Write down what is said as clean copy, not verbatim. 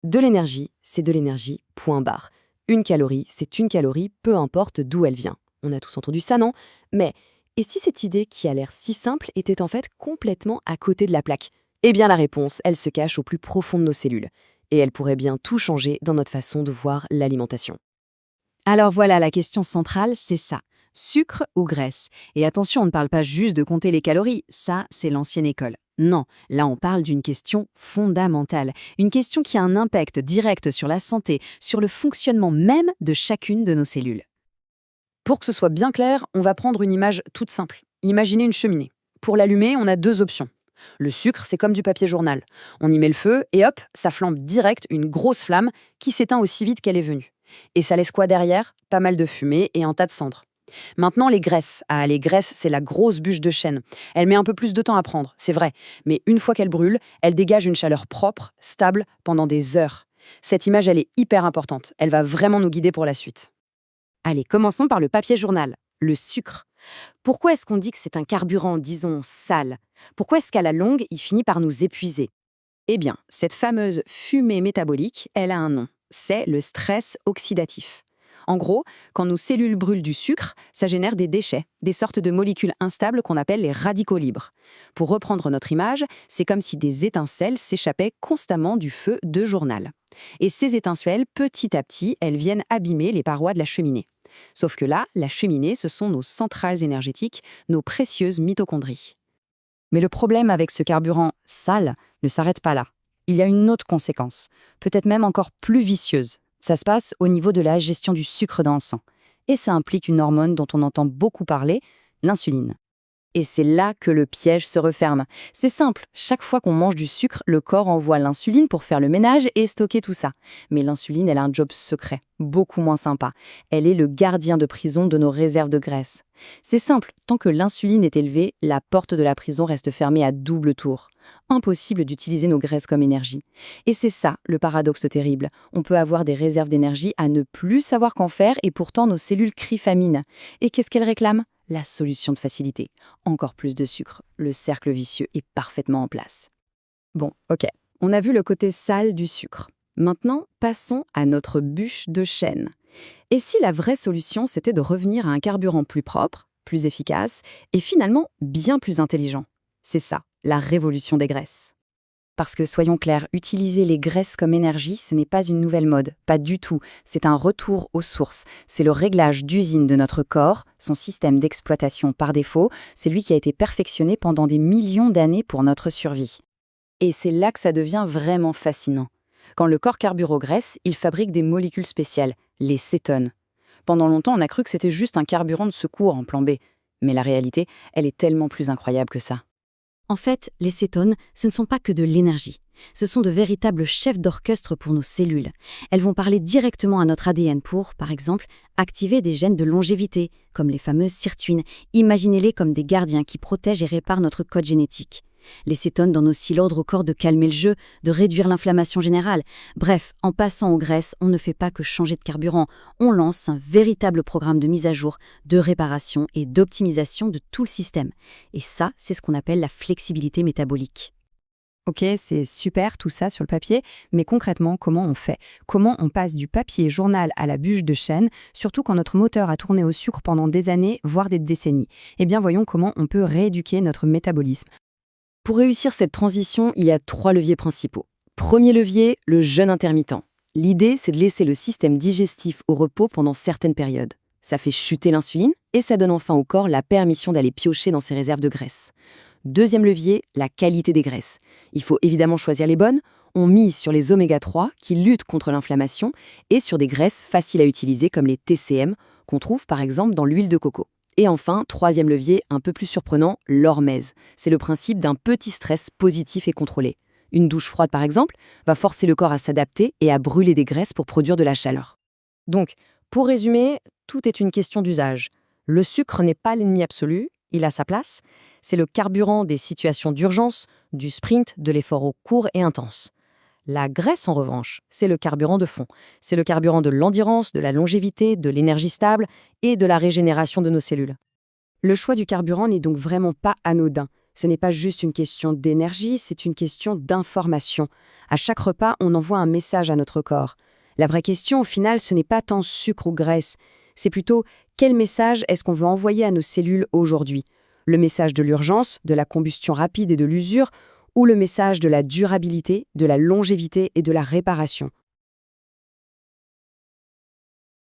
De l'énergie, c'est de l'énergie, point barre. Une calorie, c'est une calorie, peu importe d'où elle vient. On a tous entendu ça, non? Mais, et si cette idée qui a l'air si simple était en fait complètement à côté de la plaque? Eh bien la réponse, elle se cache au plus profond de nos cellules. Et elle pourrait bien tout changer dans notre façon de voir l'alimentation. Alors voilà, la question centrale, c'est ça. Sucre ou graisse? Et attention, on ne parle pas juste de compter les calories, ça, c'est l'ancienne école. Non, là on parle d'une question fondamentale, une question qui a un impact direct sur la santé, sur le fonctionnement même de chacune de nos cellules. Pour que ce soit bien clair, on va prendre une image toute simple. Imaginez une cheminée. Pour l'allumer, on a deux options. Le sucre, c'est comme du papier journal. On y met le feu et hop, ça flambe direct une grosse flamme qui s'éteint aussi vite qu'elle est venue. Et ça laisse quoi derrière? Pas mal de fumée et un tas de cendres. Maintenant, les graisses. Ah, les graisses, c'est la grosse bûche de chêne. Elle met un peu plus de temps à prendre, c'est vrai. Mais une fois qu'elle brûle, elle dégage une chaleur propre, stable, pendant des heures. Cette image, elle est hyper importante. Elle va vraiment nous guider pour la suite. Allez, commençons par le papier journal, le sucre. Pourquoi est-ce qu'on dit que c'est un carburant, disons, sale? Pourquoi est-ce qu'à la longue, il finit par nous épuiser? Eh bien, cette fameuse fumée métabolique, elle a un nom. C'est le stress oxydatif. En gros, quand nos cellules brûlent du sucre, ça génère des déchets, des sortes de molécules instables qu'on appelle les radicaux libres. Pour reprendre notre image, c'est comme si des étincelles s'échappaient constamment du feu de journal. Et ces étincelles, petit à petit, elles viennent abîmer les parois de la cheminée. Sauf que là, la cheminée, ce sont nos centrales énergétiques, nos précieuses mitochondries. Mais le problème avec ce carburant sale ne s'arrête pas là. Il y a une autre conséquence, peut-être même encore plus vicieuse. Ça se passe au niveau de la gestion du sucre dans le sang. Et ça implique une hormone dont on entend beaucoup parler, l'insuline. Et c'est là que le piège se referme. C'est simple, chaque fois qu'on mange du sucre, le corps envoie l'insuline pour faire le ménage et stocker tout ça. Mais l'insuline, elle a un job secret, beaucoup moins sympa. Elle est le gardien de prison de nos réserves de graisse. C'est simple, tant que l'insuline est élevée, la porte de la prison reste fermée à double tour. Impossible d'utiliser nos graisses comme énergie. Et c'est ça, le paradoxe terrible. On peut avoir des réserves d'énergie à ne plus savoir qu'en faire et pourtant nos cellules crient famine. Et qu'est-ce qu'elles réclament? La solution de facilité. Encore plus de sucre. Le cercle vicieux est parfaitement en place. Bon, ok, on a vu le côté sale du sucre. Maintenant, passons à notre bûche de chêne. Et si la vraie solution, c'était de revenir à un carburant plus propre, plus efficace et finalement bien plus intelligent? C'est ça, la révolution des graisses. Parce que, soyons clairs, utiliser les graisses comme énergie, ce n'est pas une nouvelle mode, pas du tout. C'est un retour aux sources. C'est le réglage d'usine de notre corps, son système d'exploitation par défaut. C'est lui qui a été perfectionné pendant des millions d'années pour notre survie. Et c'est là que ça devient vraiment fascinant. Quand le corps carbure aux graisses, il fabrique des molécules spéciales, les cétones. Pendant longtemps, on a cru que c'était juste un carburant de secours en plan B. Mais la réalité, elle est tellement plus incroyable que ça. En fait, les cétones, ce ne sont pas que de l'énergie. Ce sont de véritables chefs d'orchestre pour nos cellules. Elles vont parler directement à notre ADN pour, par exemple, activer des gènes de longévité, comme les fameuses sirtuines. Imaginez-les comme des gardiens qui protègent et réparent notre code génétique. Les cétones donnent aussi l'ordre au corps de calmer le jeu, de réduire l'inflammation générale. Bref, en passant aux graisses, on ne fait pas que changer de carburant. On lance un véritable programme de mise à jour, de réparation et d'optimisation de tout le système. Et ça, c'est ce qu'on appelle la flexibilité métabolique. Ok, c'est super tout ça sur le papier, mais concrètement, comment on fait? Comment on passe du papier journal à la bûche de chêne, surtout quand notre moteur a tourné au sucre pendant des années, voire des décennies? Eh bien, voyons comment on peut rééduquer notre métabolisme. Pour réussir cette transition, il y a 3 leviers principaux. Premier levier, le jeûne intermittent. L'idée, c'est de laisser le système digestif au repos pendant certaines périodes. Ça fait chuter l'insuline et ça donne enfin au corps la permission d'aller piocher dans ses réserves de graisse. Deuxième levier, la qualité des graisses. Il faut évidemment choisir les bonnes. On mise sur les oméga 3 qui luttent contre l'inflammation et sur des graisses faciles à utiliser comme les TCM qu'on trouve par exemple dans l'huile de coco. Et enfin, troisième levier, un peu plus surprenant, l'hormèse. C'est le principe d'un petit stress positif et contrôlé. Une douche froide, par exemple, va forcer le corps à s'adapter et à brûler des graisses pour produire de la chaleur. Donc, pour résumer, tout est une question d'usage. Le sucre n'est pas l'ennemi absolu, il a sa place. C'est le carburant des situations d'urgence, du sprint, de l'effort court et intense. La graisse, en revanche, c'est le carburant de fond. C'est le carburant de l'endurance, de la longévité, de l'énergie stable et de la régénération de nos cellules. Le choix du carburant n'est donc vraiment pas anodin. Ce n'est pas juste une question d'énergie, c'est une question d'information. À chaque repas, on envoie un message à notre corps. La vraie question, au final, ce n'est pas tant sucre ou graisse, c'est plutôt quel message est-ce qu'on veut envoyer à nos cellules aujourd'hui? Le message de l'urgence, de la combustion rapide et de l'usure, ou le message de la durabilité, de la longévité et de la réparation?